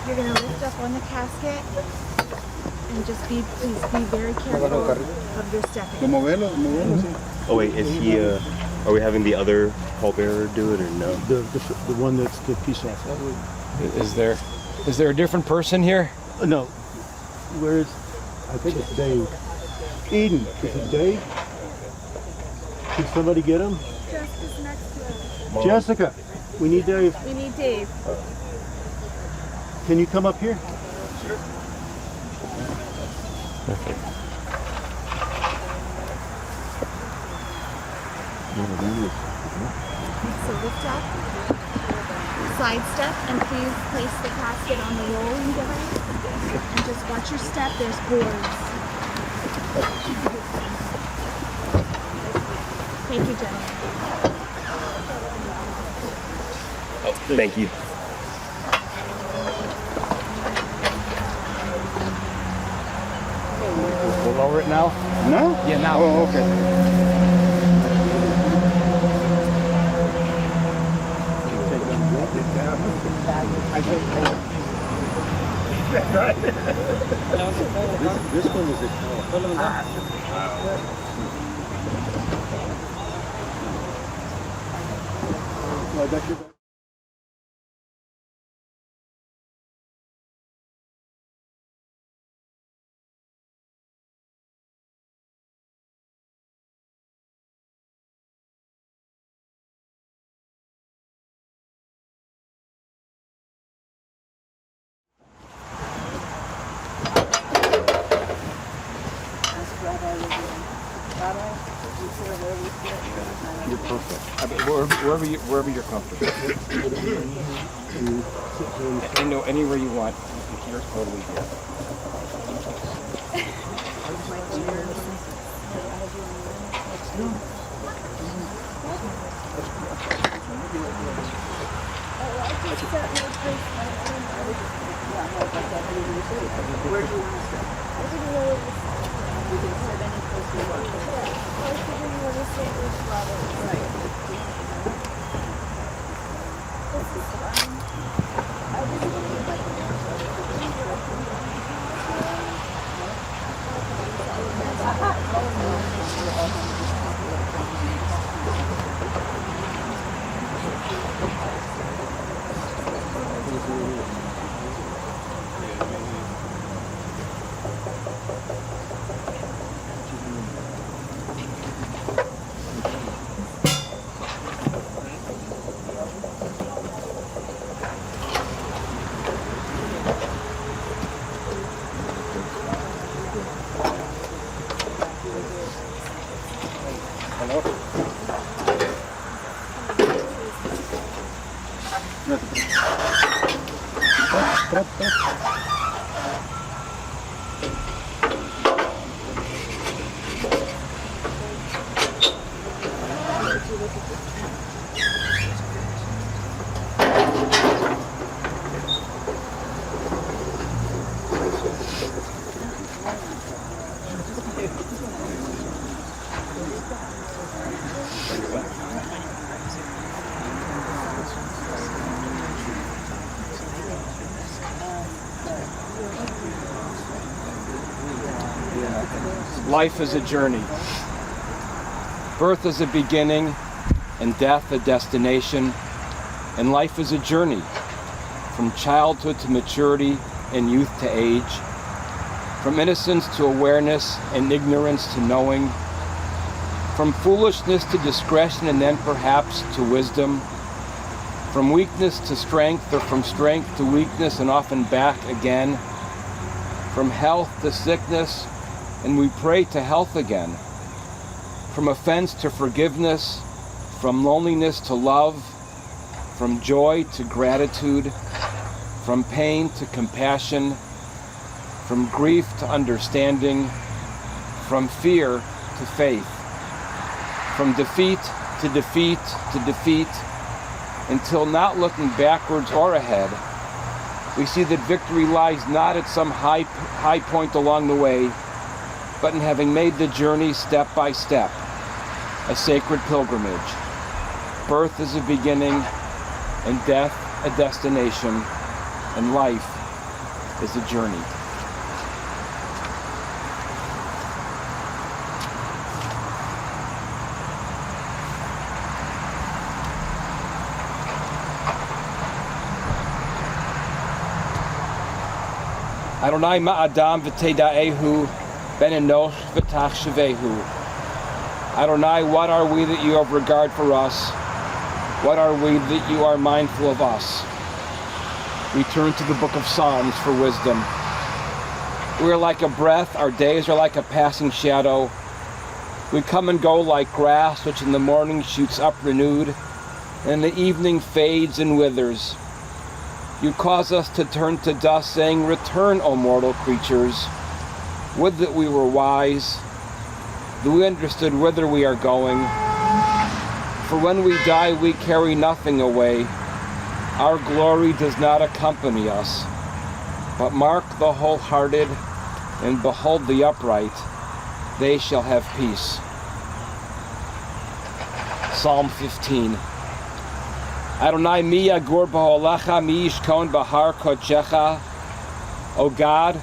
You're gonna lift up on the casket and just please be very careful of your stepping. Oh wait, is he? Are we having the other pallbearer do it or no? The one that's the peace officer. Is there a different person here? No. Where is? I think it's Dave. Eden, is it Dave? Can somebody get him? Jessica's next to us. Jessica, we need Dave. We need Dave. Can you come up here? Sure. Okay. So lift up, side step, and please place the casket on the rolling device. And just watch your step, there's boards. Thank you, gentlemen. Oh, thank you. We'll lower it now? No? Yeah, now. Oh, okay. This one is a You're perfect. I mean, wherever you're comfortable. Anywhere you want. You're totally here. Life is a journey. Birth is a beginning, and death a destination. And life is a journey, from childhood to maturity and youth to age, from innocence to awareness and ignorance to knowing, from foolishness to discretion and then perhaps to wisdom, from weakness to strength or from strength to weakness and often back again, from health to sickness, and we pray to health again, from offense to forgiveness, from loneliness to love, from joy to gratitude, from pain to compassion, from grief to understanding, from fear to faith, from defeat to defeat to defeat, until not looking backwards or ahead, we see that victory lies not at some high point along the way, but in having made the journey step by step, a sacred pilgrimage. Birth is a beginning, and death a destination, and life is a journey. Adonai ma'adam v'teda'ehu ben enosh v'tach shevehu. Adonai, what are we that you have regard for us? What are we that you are mindful of us? We turn to the book of Psalms for wisdom. We are like a breath, our days are like a passing shadow. We come and go like grass, which in the morning shoots up renewed, and in the evening fades and withers. You cause us to turn to dust, saying, return, O mortal creatures. Would that we were wise, that we understood whither we are going. For when we die, we carry nothing away. Our glory does not accompany us. But mark the wholehearted, and behold the upright. They shall have peace. Psalm 15. Adonai mi yagur b'holecha mi yishkon bahar kodechecha. O God,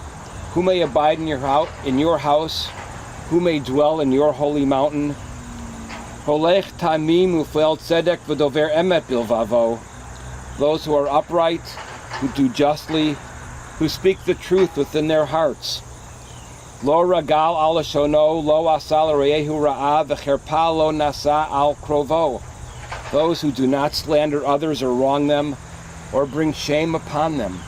who may abide in your house, who may dwell in your holy mountain. Holech tamim ufel tzedek v'dover emet bilvavo. Those who are upright, who do justly, who speak the truth within their hearts. Lo ragal al shono, lo asal reyehu ra'ah, v'cherpa lo nasa al krovo. Those who do not slander others or wrong them, or bring shame upon them.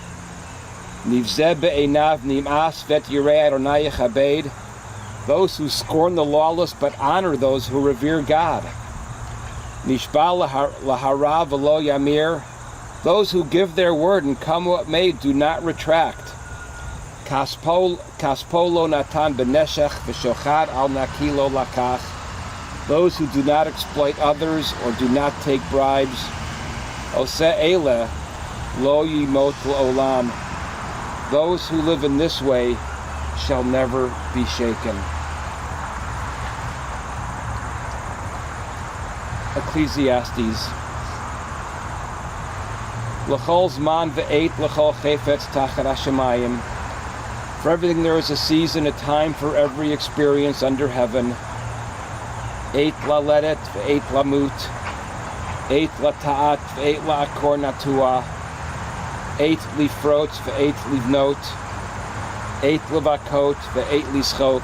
Nivzeh be'einav nim'as vet yirei Adonai yechabed. Those who scorn the lawless but honor those who revere God. Nishba lahara v'lo yamir. Those who give their word and come what may do not retract. Kaspo lo natan beneshech v'shochad al nakilo lakach. Those who do not exploit others or do not take bribes. Oseh eleh lo yimot l'olam. Those who live in this way shall never be shaken. Ecclesiastes. L'chol zman ve'et l'chol chefetz tachat hashemayim. For everything there is a season, a time for every experience under heaven. Eit laledet ve'eit lamut. Eit lata'at ve'eit la'akor natua. Eit lifrot ve'eit livnot. Eit levakot ve'eit lischok.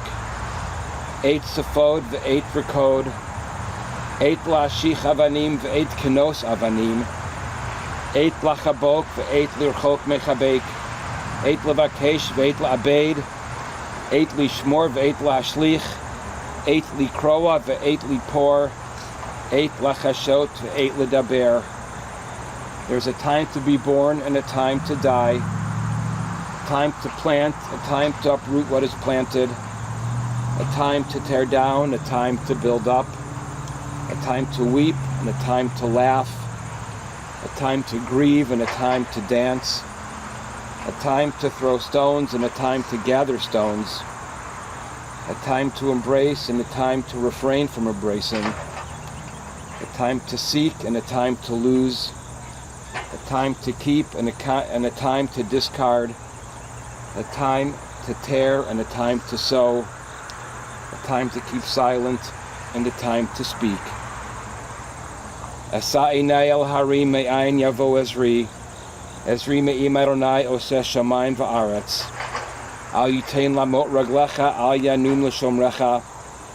Eit sefod ve'eit rekod. Eit la'ashich avanim ve'eit kenos avanim. Eit lachabok ve'eit lirchok mechabek. Eit levakesh ve'eit la'abed. Eit lishmor ve'eit la'ashlich. Eit likroa ve'eit lipor. Eit lachashot ve'eit ledaber. There's a time to be born and a time to die. A time to plant, a time to uproot what is planted. A time to tear down, a time to build up. A time to weep and a time to laugh. A time to grieve and a time to dance. A time to throw stones and a time to gather stones. A time to embrace and a time to refrain from embracing. A time to seek and a time to lose. A time to keep and a time to discard. A time to tear and a time to sow. A time to keep silent and a time to speak. Asa einai el harim me'ayin yavo Ezri. Ezri me'im Adonai oseh shamayim va'aretz. Al yitain lamot raglecha al yanum l'shomrecha.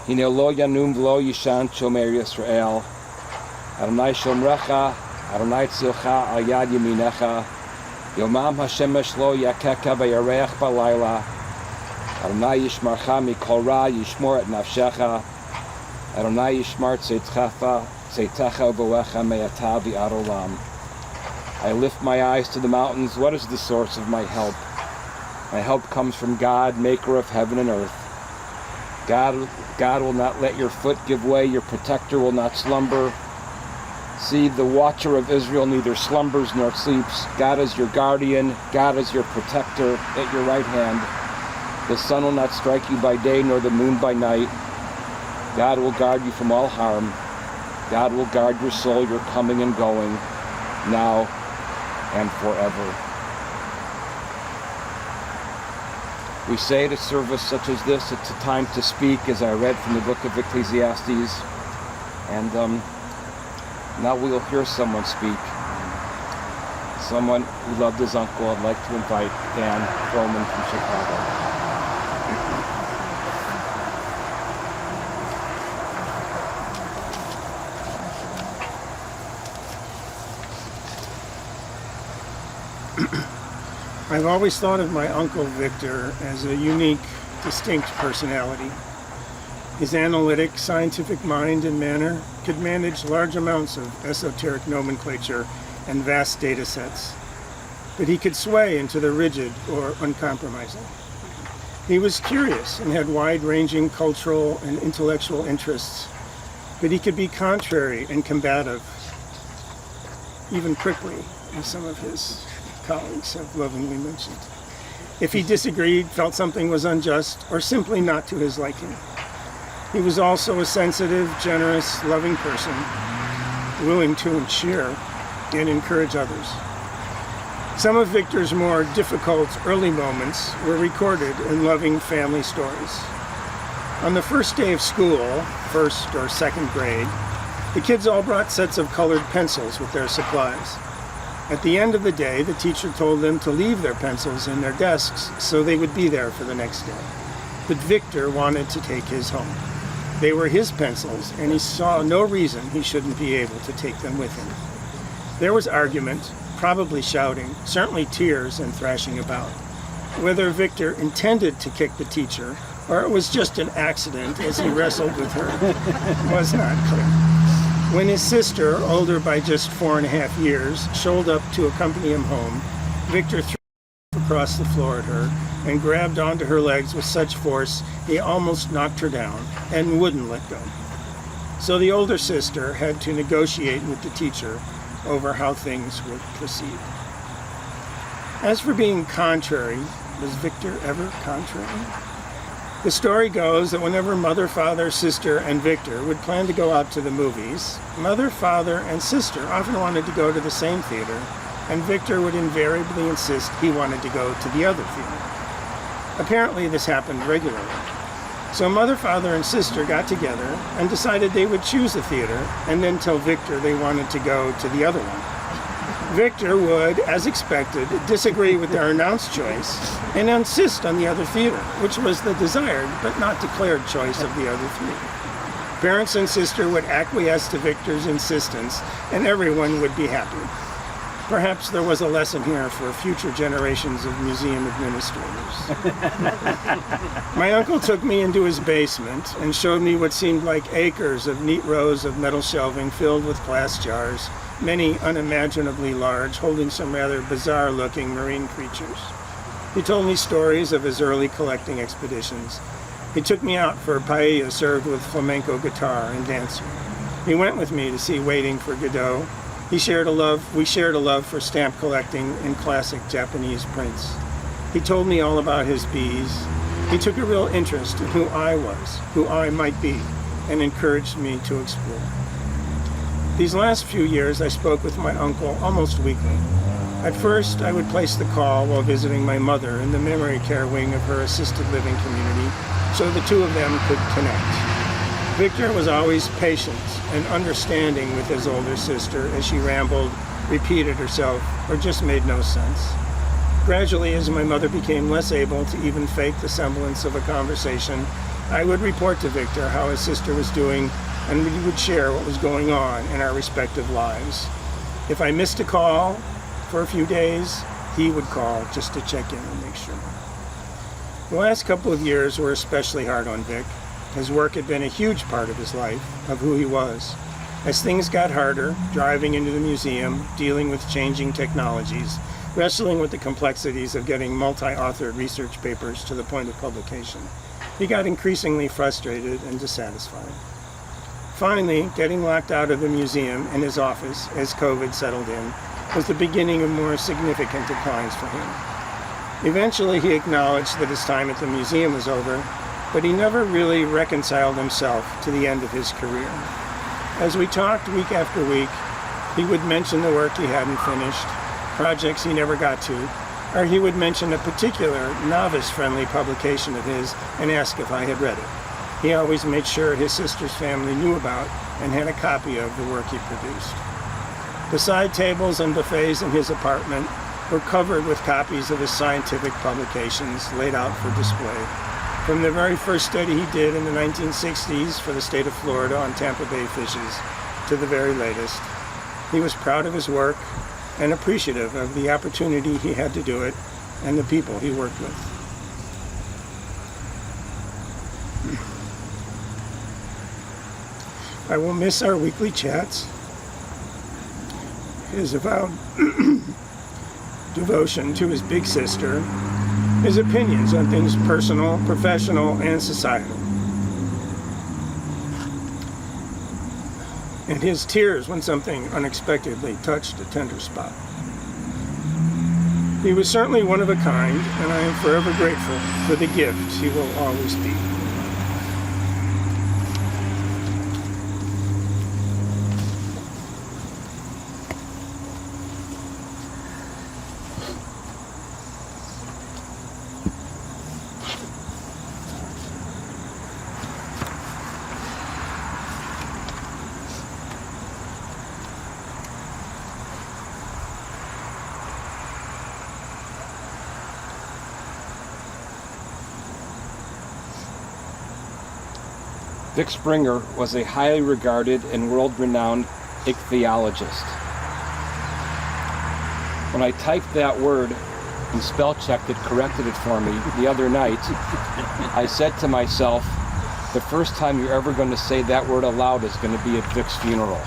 Hine lo yanum v'lo yishan shomer Yisrael. Adonai shomrecha, Adonai tzilcha al yad yaminecha. Yomam hashemesh lo yakeka v'yareach balayla. Adonai yishmarcha mikol ra yishmor et nafshecha. Adonai yishmar tzedchacha Tzeitecha boecha me'ata v'ad olam. I lift my eyes to the mountains. What is the source of my help? My help comes from God, maker of heaven and earth. God will not let your foot give way. Your protector will not slumber. See, the watcher of Israel neither slumbers nor sleeps. God is your guardian. God is your protector at your right hand. The sun will not strike you by day, nor the moon by night. God will guard you from all harm. God will guard your soul, your coming and going, now and forever. We say at a service such as this, it's a time to speak, as I read from the book of Ecclesiastes. And now we'll hear someone speak. Someone who loved his uncle. I'd like to invite Dan Froman from Chicago. I've always thought of my uncle Victor as a unique, distinct personality. His analytic, scientific mind and manner could manage large amounts of esoteric nomenclature and vast data sets, but he could sway into the rigid or uncompromising. He was curious and had wide-ranging cultural and intellectual interests, but he could be contrary and combative, even prickly, as some of his colleagues have lovingly mentioned. If he disagreed, felt something was unjust, or simply not to his liking. He was also a sensitive, generous, loving person, willing to cheer and encourage others. Some of Victor's more difficult early moments were recorded in loving family stories. On the first day of school, first or second grade, the kids all brought sets of colored pencils with their supplies. At the end of the day, the teacher told them to leave their pencils in their desks so they would be there for the next day. But Victor wanted to take his home. They were his pencils, and he saw no reason he shouldn't be able to take them with him. There was argument, probably shouting, certainly tears and thrashing about. Whether Victor intended to kick the teacher or it was just an accident as he wrestled with her was not clear. When his sister, older by just 4.5 years, showed up to accompany him home, Victor threw across the floor at her and grabbed onto her legs with such force he almost knocked her down and wouldn't let go. So the older sister had to negotiate with the teacher over how things would proceed. As for being contrary, was Victor ever contrary? The story goes that whenever Mother, Father, Sister, and Victor would plan to go out to the movies, Mother, Father, and Sister often wanted to go to the same theater, and Victor would invariably insist he wanted to go to the other theater. Apparently this happened regularly. So Mother, Father, and Sister got together and decided they would choose a theater and then tell Victor they wanted to go to the other one. Victor would, as expected, disagree with their announced choice and insist on the other theater, which was the desired but not declared choice of the other three. Parents and sister would acquiesce to Victor's insistence and everyone would be happy. Perhaps there was a lesson here for future generations of museum administrators. My uncle took me into his basement and showed me what seemed like acres of neat rows of metal shelving filled with glass jars, many unimaginably large, holding some rather bizarre-looking marine creatures. He told me stories of his early collecting expeditions. He took me out for paella served with flamenco guitar and dancing. He went with me to see Waiting for Godot. We shared a love for stamp collecting and classic Japanese prints. He told me all about his bees. He took a real interest in who I was, who I might be, and encouraged me to explore. These last few years, I spoke with my uncle almost weekly. At first, I would place the call while visiting my mother in the memory care wing of her assisted living community, so the two of them could connect. Victor was always patient and understanding with his older sister as she rambled, repeated herself, or just made no sense. Gradually, as my mother became less able to even fake the semblance of a conversation, I would report to Victor how his sister was doing, and we would share what was going on in our respective lives. If I missed a call for a few days, he would call just to check in and make sure. The last couple of years were especially hard on Vic. His work had been a huge part of his life, of who he was, As things got harder, driving into the museum, dealing with changing technologies, wrestling with the complexities of getting multi-authored research papers to the point of publication, he got increasingly frustrated and dissatisfied. Finally, getting locked out of the museum and his office as COVID settled in was the beginning of more significant declines for him. Eventually, he acknowledged that his time at the museum was over, but he never really reconciled himself to the end of his career. As we talked week after week, he would mention the work he hadn't finished, projects he never got to, or he would mention a particular novice-friendly publication of his and ask if I had read it. He always made sure his sister's family knew about and had a copy of the work he produced. The side tables and buffets in his apartment were covered with copies of his scientific publications laid out for display. From the very first study he did in the 1960s for the state of Florida on Tampa Bay fishes to the very latest, he was proud of his work and appreciative of the opportunity he had to do it and the people he worked with. I will miss our weekly chats, his avowed devotion to his big sister, his opinions on things personal, professional, and societal, and his tears when something unexpectedly touched a tender spot. He was certainly one of a kind, and I am forever grateful for the gift he will always be. Vic Springer was a highly regarded and world-renowned ichthyologist. When I typed that word and spell checked it, corrected it for me the other night, I said to myself, the first time you're ever going to say that word aloud is going to be at Vic's funeral.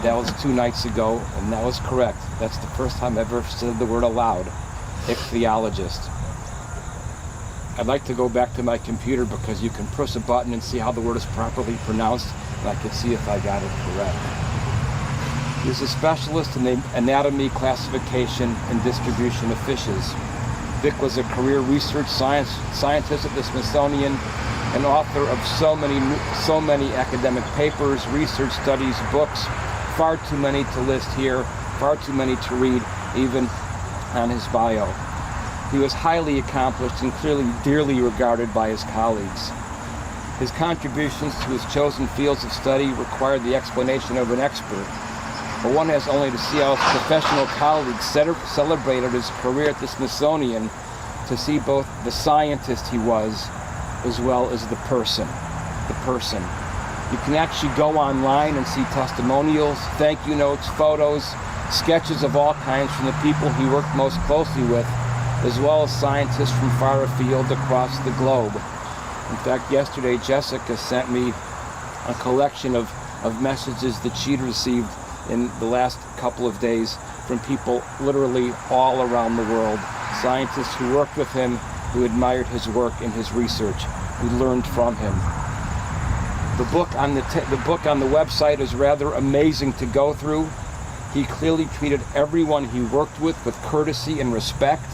That was 2 nights ago, and that was correct. That's the first time I've ever said the word aloud, ichthyologist. I'd like to go back to my computer because you can press a button and see how the word is properly pronounced, and I can see if I got it correct. He's a specialist in the anatomy, classification, and distribution of fishes. Vic was a career research scientist at the Smithsonian, an author of so many academic papers, research studies, books, far too many to list here, far too many to read, even on his bio. He was highly accomplished and clearly dearly regarded by his colleagues. His contributions to his chosen fields of study required the explanation of an expert, but one has only to see how his professional colleagues celebrated his career at the Smithsonian to see both the scientist he was as well as the person. You can actually go online and see testimonials, thank you notes, photos, sketches of all kinds from the people he worked most closely with, as well as scientists from far afield across the globe. In fact, yesterday Jessica sent me a collection of messages that she'd received in the last couple of days from people literally all around the world, scientists who worked with him, who admired his work and his research, who learned from him. The book on the website is rather amazing to go through. He clearly treated everyone he worked with courtesy and respect.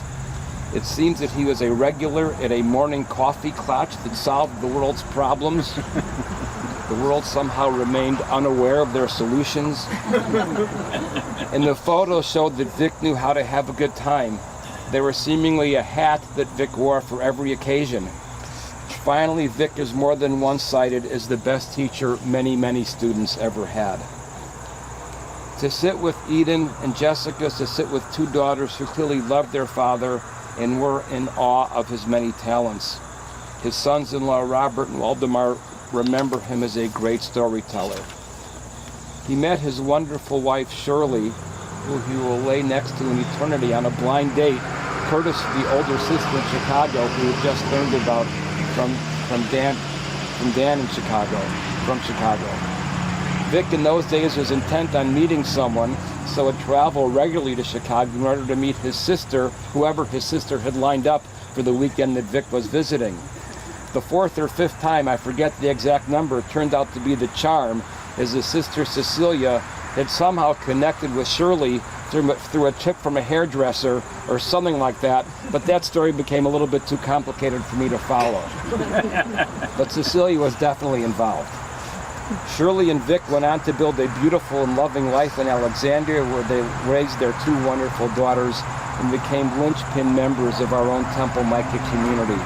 It seems that he was a regular at a morning coffee clutch that solved the world's problems. The world somehow remained unaware of their solutions. And the photos showed that Vic knew how to have a good time. There was seemingly a hat that Vic wore for every occasion. Finally, Vic is more than one-sided as the best teacher many students ever had. To sit with Eden and Jessica, to sit with 2 daughters who clearly loved their father and were in awe of his many talents. His sons-in-law, Robert and Waldemar, remember him as a great storyteller. He met his wonderful wife, Shirley, who he will lay next to in eternity on a blind date, courtesy of the older sister in Chicago, who had just learned about from Dan in Chicago, from Chicago. Vic in those days was intent on meeting someone, so would travel regularly to Chicago in order to meet his sister, whoever his sister had lined up for the weekend that Vic was visiting. The fourth or fifth time, I forget the exact number, turned out to be the charm, as his sister Cecilia had somehow connected with Shirley through a tip from a hairdresser or something like that, but that story became a little bit too complicated for me to follow. But Cecilia was definitely involved. Shirley and Vic went on to build a beautiful and loving life in Alexandria, where they raised their two wonderful daughters and became linchpin members of our own Temple Micah community.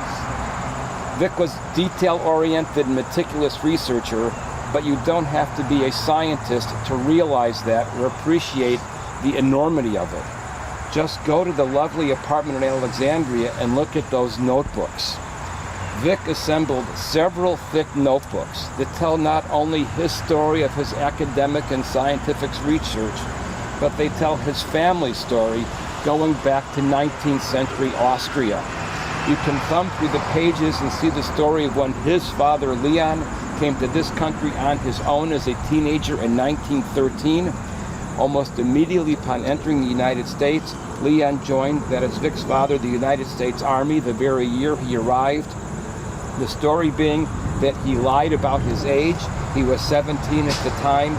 Vic was detail-oriented and meticulous researcher, but you don't have to be a scientist to realize that or appreciate the enormity of it. Just go to the lovely apartment in Alexandria and look at those notebooks. Vic assembled several thick notebooks that tell not only his story of his academic and scientific research, but they tell his family story going back to 19th century Austria. You can thumb through the pages and see the story of when his father, Leon, came to this country on his own as a teenager in 1913. Almost immediately upon entering the United States, Leon joined, that is Vic's father, the United States Army the very year he arrived. The story being that he lied about his age. He was 17 at the time,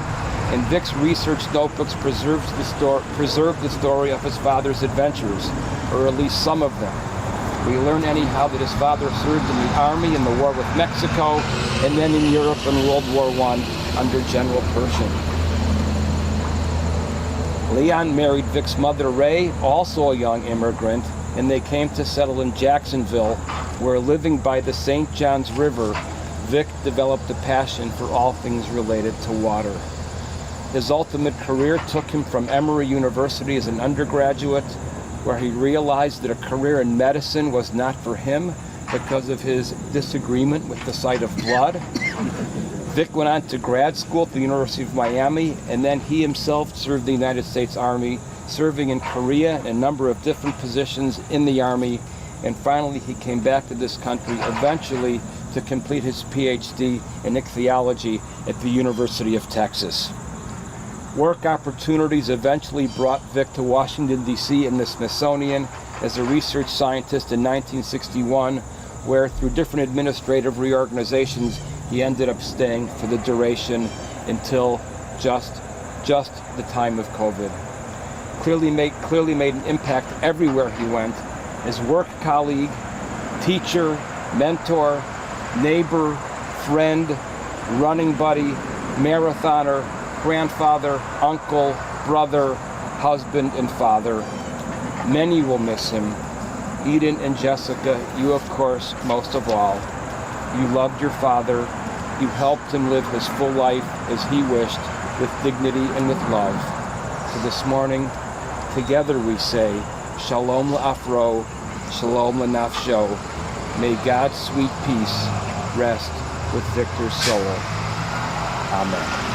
and Vic's research notebooks preserved the story of his father's adventures, or at least some of them. We learn anyhow that his father served in the Army in the war with Mexico, and then in Europe in World War I under General Pershing. Leon married Vic's mother, Ray, also a young immigrant, and they came to settle in Jacksonville, where, living by the St. Johns River, Vic developed a passion for all things related to water. His ultimate career took him from Emory University as an undergraduate, where he realized that a career in medicine was not for him because of his disagreement with the sight of blood. Vic went on to grad school at the University of Miami, and then he himself served the United States Army, serving in Korea in a number of different positions in the Army, and finally he came back to this country eventually to complete his PhD in ichthyology at the University of Texas. Work opportunities eventually brought Vic to Washington, D.C. in the Smithsonian as a research scientist in 1961, where through different administrative reorganizations, he ended up staying for the duration until just the time of COVID. Clearly made an impact everywhere he went, as work colleague, teacher, mentor, neighbor, friend, running buddy, marathoner, grandfather, uncle, brother, husband, and father. Many will miss him. Eden and Jessica, you of course, most of all. You loved your father. You helped him live his full life as he wished, with dignity and with love. So this morning, together we say, Shalom la'afro, Shalom la'nafsho. May God's sweet peace rest with Victor's soul. Amen.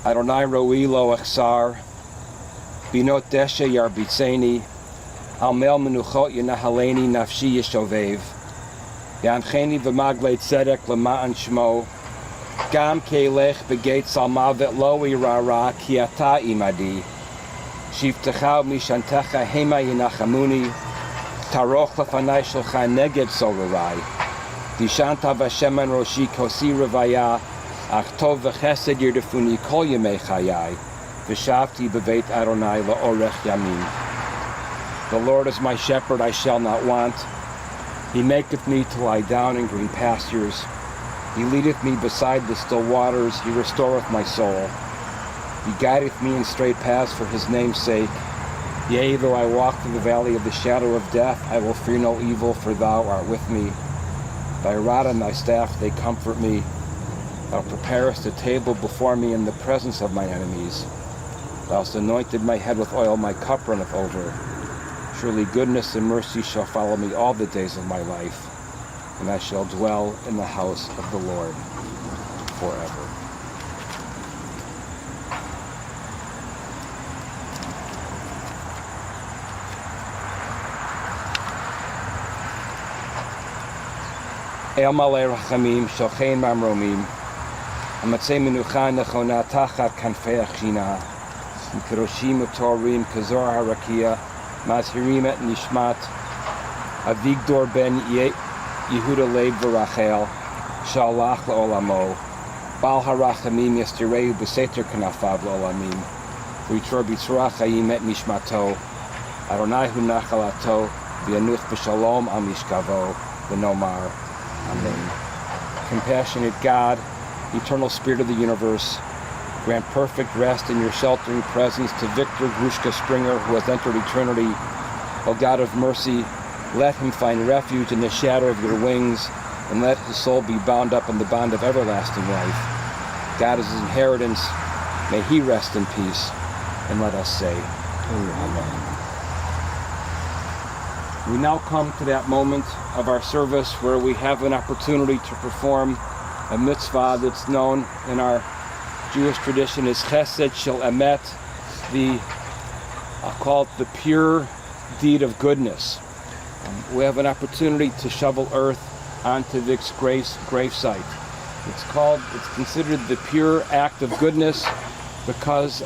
Adonai ro'i lo achsar, binot deshe yarbitzeni, al mel menuchot yenahaleni nafshi yishovev, yancheni v'maglei tzedek lema'an shmo, gam keilech begeit salmavet lo irara ki ata imadi, shivtecha mishantecha hema yenachamuni, taroch lefanai shelcha neged solarai, dishanta v'shemen roshi kosi revaya, Ach tov v'chesed yirdefuni kol yemei chayai, v'shavti b'veit Adonai la'orech yamin. The Lord is my shepherd, I shall not want. He maketh me to lie down in green pastures. He leadeth me beside the still waters. He restoreth my soul. He guideth me in straight paths for his name's sake. Yea, though I walk through the valley of the shadow of death, I will fear no evil, for thou art with me. Thy rod and thy staff, they comfort me. Thou preparest a table before me in the presence of my enemies. Thou hast anointed my head with oil, my cup runneth over. Surely goodness and mercy shall follow me all the days of my life, and I shall dwell in the house of the Lord forever. El Malei Rachamim, Shochein Mamromim, Amatzei Menucha Nechona Tachat Kanfei Achina, Mkeroshim Utorim, Kazor HaRakia, Mazhirim et Nishmat, Avigdor ben Yehuda Leib V'Rachel, Shalach L'Olamo, Bal HaRachamim Yestireu B'Seter Kanafav L'Olamim, V'Yitzor B'Yitzorah Chaim et Nishmato, Adonai Hu Nachalato, V'Yanuch B'Shalom Al Mishkavo, V'Nomar. Amen. Compassionate God, eternal Spirit of the universe, grant perfect rest in your sheltering presence to Victor Grushka Springer, who has entered eternity. O God of mercy, let him find refuge in the shadow of your wings, and let his soul be bound up in the bond of everlasting life. God is his inheritance. May he rest in peace. And let us say, Amen. We now come to that moment of our service where we have an opportunity to perform a mitzvah that's known in our Jewish tradition as Chesed Shel Emet, I'll call it the pure deed of goodness. We have an opportunity to shovel earth onto Vic's gravesite. It's considered the pure act of goodness because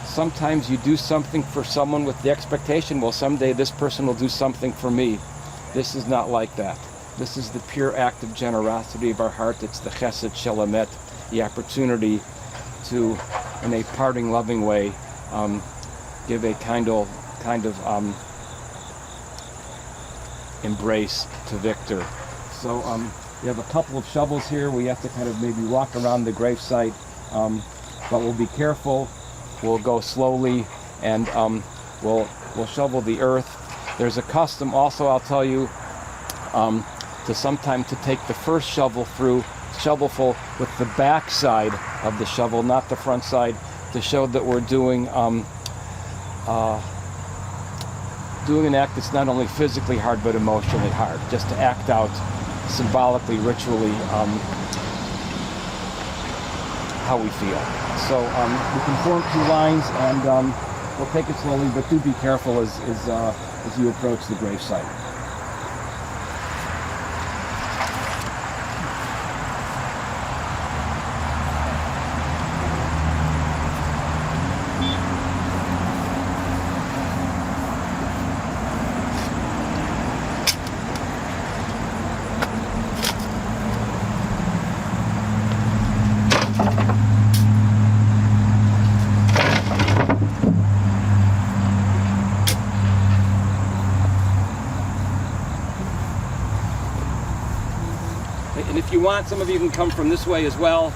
sometimes you do something for someone with the expectation, well, someday this person will do something for me. This is not like that. This is the pure act of generosity of our heart. It's the Chesed Shel Emet, the opportunity to, in a parting, loving way, give a kind of embrace to Victor. So we have a couple of shovels here. We have to kind of maybe walk around the gravesite, but we'll be careful. We'll go slowly, and we'll shovel the earth. There's a custom also, I'll tell you, to sometime to take the first shovelful with the back side of the shovel, not the front side, to show that we're doing an act that's not only physically hard but emotionally hard, just to act out symbolically, ritually, how we feel. So we can form two lines, and we'll take it slowly, but do be careful as you approach the gravesite. And if you want, some of you can come from this way as well.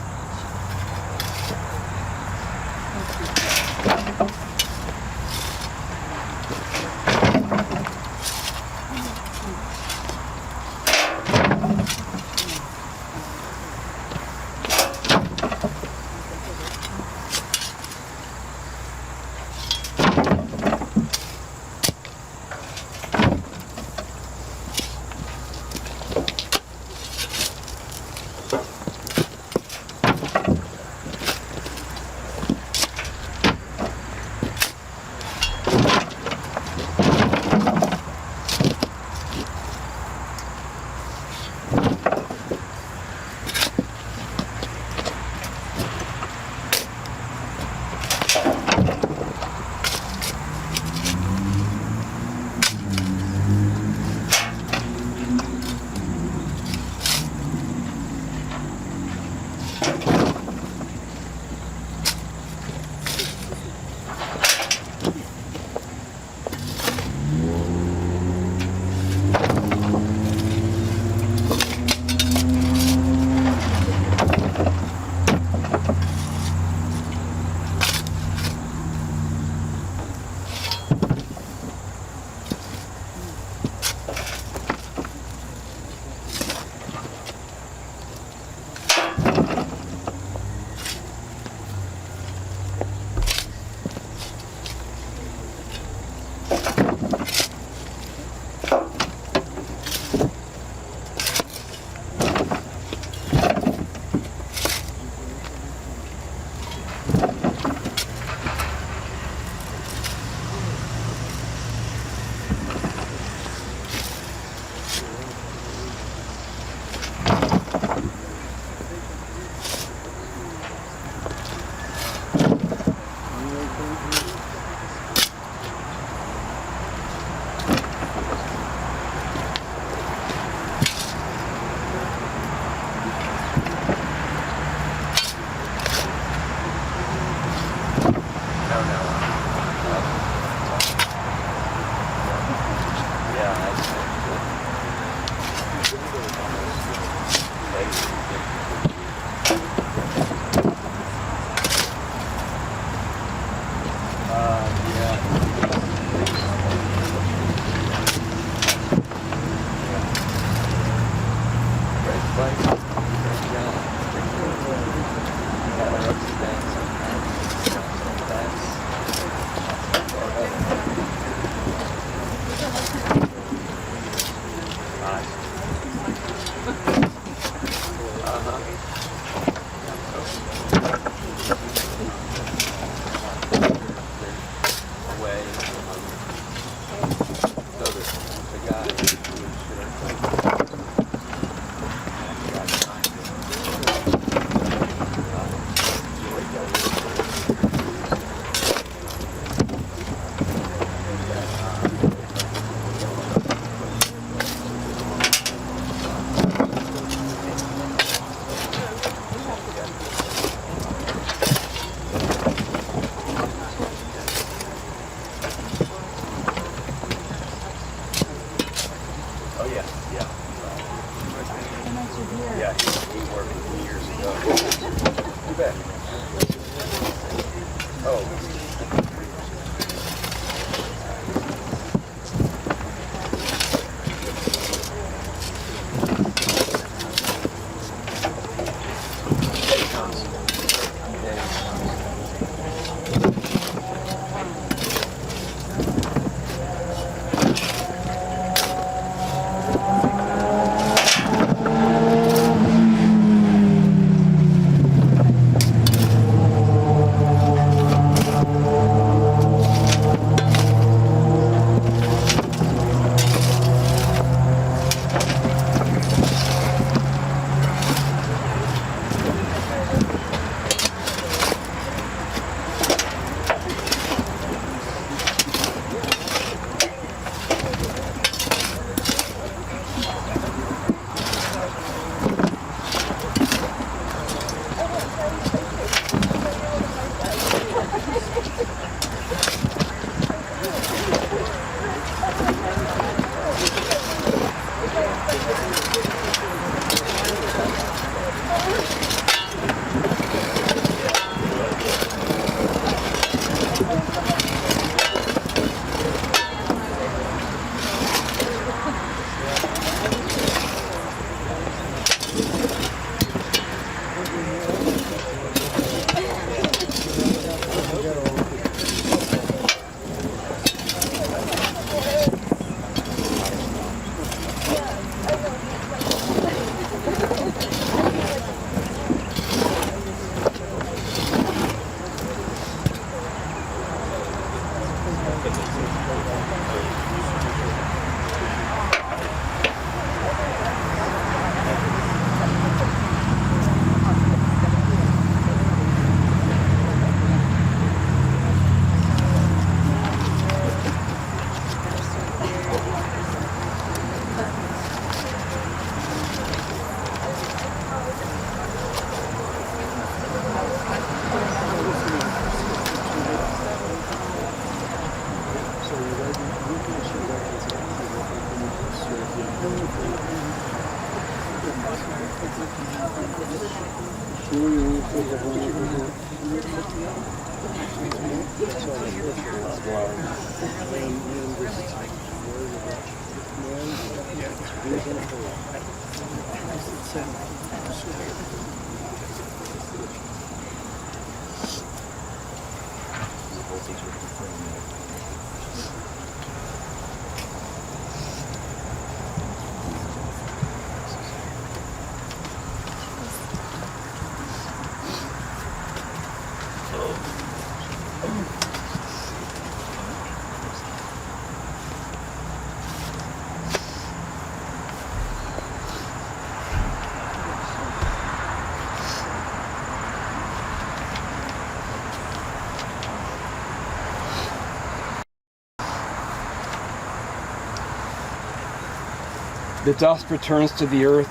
The dust returns to the earth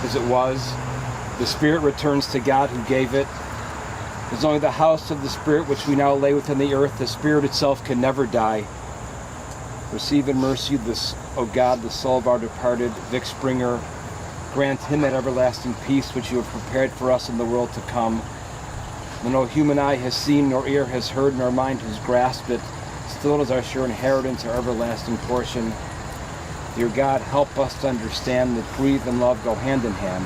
as it was. The spirit returns to God who gave it. There's only the house of the spirit which we now lay within the earth. The spirit itself can never die. Receive in mercy this, O God, the soul of our departed Vic Springer. Grant him that everlasting peace which you have prepared for us in the world to come. When no human eye has seen, nor ear has heard, nor mind has grasped it, still it is our sure inheritance, our everlasting portion. Dear God, help us to understand that grief and love go hand in hand.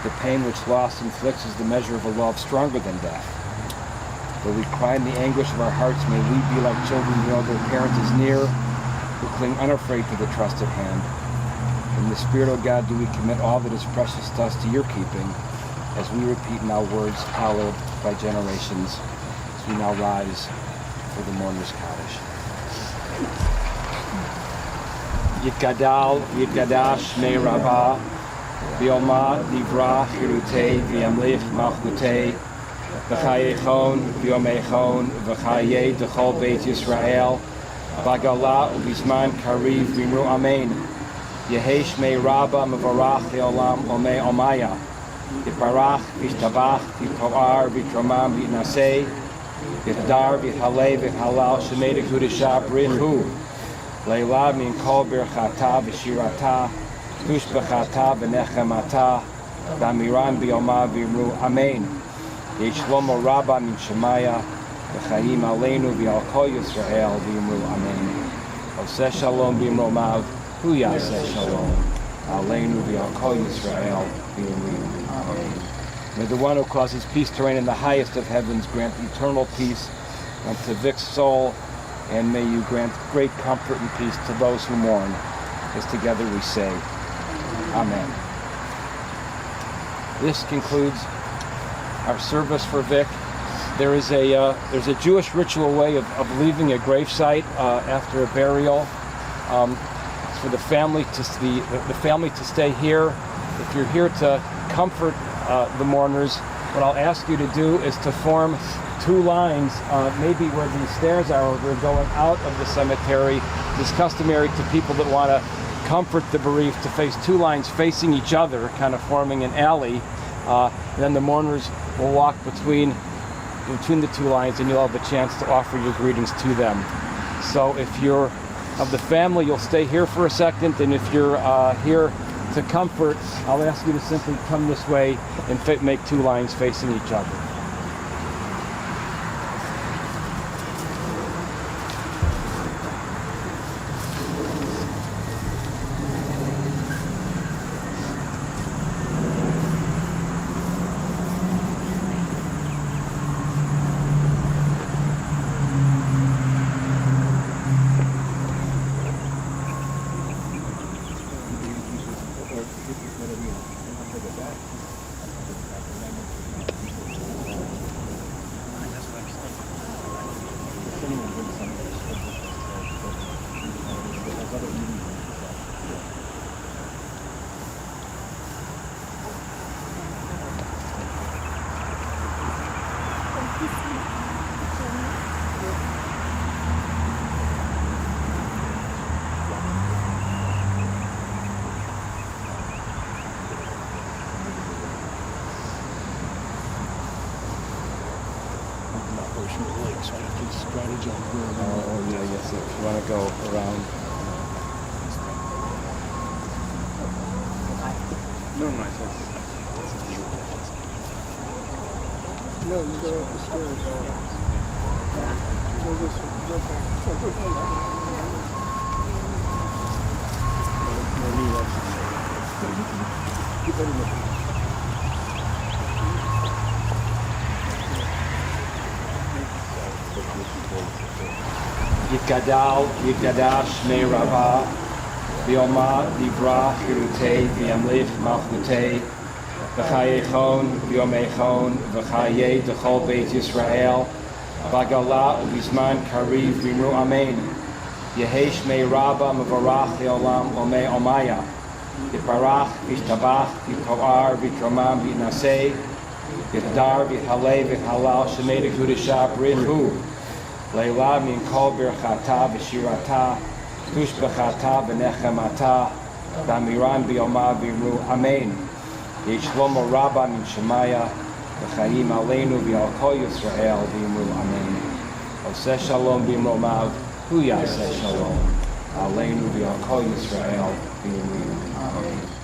The pain which loss inflicts is the measure of a love stronger than death. Though we cry in the anguish of our hearts, may we be like children who know their parent is near, who cling unafraid to the trusted hand. In the Spirit, O God, do we commit all that is precious to us to your keeping, as we repeat now words hallowed by generations, as we now rise for the mourner's Kaddish. Yitgadal, Yitgadash, Shmei Rabbah, V'yoma Divra, Chirutei, V'yamlich, Malchutei, V'chayechon, V'yomechon, V'chayei, D'chol Beit Yisrael, V'gala, U'bizman Kariv, V'imru Amen. Yehei Shmei Rabbah, Mevarach, Le'olam, Omei Omaya. Yitbarach, V'yishtabach, V'yitoar, V'yitromam, V'yinasei, V'yitdar, V'yithalei, V'yithalal, Shemei D'Kudeshah, B'richu. Leila min kol birchata v'shirata, tushbechata v'nechemata, v'amiran b'yoma v'imru amen. Yeshlomo rabba min shemaya, v'chaim aleinu v'al kol Yisrael v'imru amen. Oseh shalom b'imromav, hu yaseh shalom, aleinu v'al kol Yisrael v'imru amen. May the one who causes peace to reign in the highest of heavens grant eternal peace unto Vic's soul, and may you grant great comfort and peace to those who mourn, as together we say, Amen. This concludes our service for Vic. There's a Jewish ritual way of leaving a gravesite after a burial. It's for the family to stay here. If you're here to comfort the mourners, what I'll ask you to do is to form two lines, maybe where the stairs are, where they're going out of the cemetery. It's customary to people that want to comfort the bereaved to face two lines facing each other, kind of forming an alley. And then the mourners will walk between the two lines, and you'll have a chance to offer your greetings to them. So if you're of the family, you'll stay here for a second, and if you're here to comfort, I'll ask you to simply come this way and make two lines facing each other. his strategy on where Oh, yeah, yes, if you want to go around. No, you go up the stairs. Go this way. Go back. No need Keep it in the Yitgadal Shmei Rava, V'yoma Livra Chirutei V'yamlich Malchutei, V'chayechon V'yomechon V'chayei D'chol Beit Yisrael, V'gala U'bizman Kariv V'imru Amen. Yehei Shmei Rabba Mevarach Le'olam Omei Omaya. Yitbarach V'yishtabach V'yitoar V'yitromam V'yinasei V'yidar V'yithalei V'yithalal Shemei D'Kudesha B'richu Leila min kol birchata v'shirata tushbechata v'nechemata v'amiran b'yoma v'imru amen. Yishlomo rabba min shemaya v'chayim aleinu v'al kol Yisrael v'imru amen. Oseh shalom b'imromav hu yaseh shalom aleinu v'al kol Yisrael v'imru amen.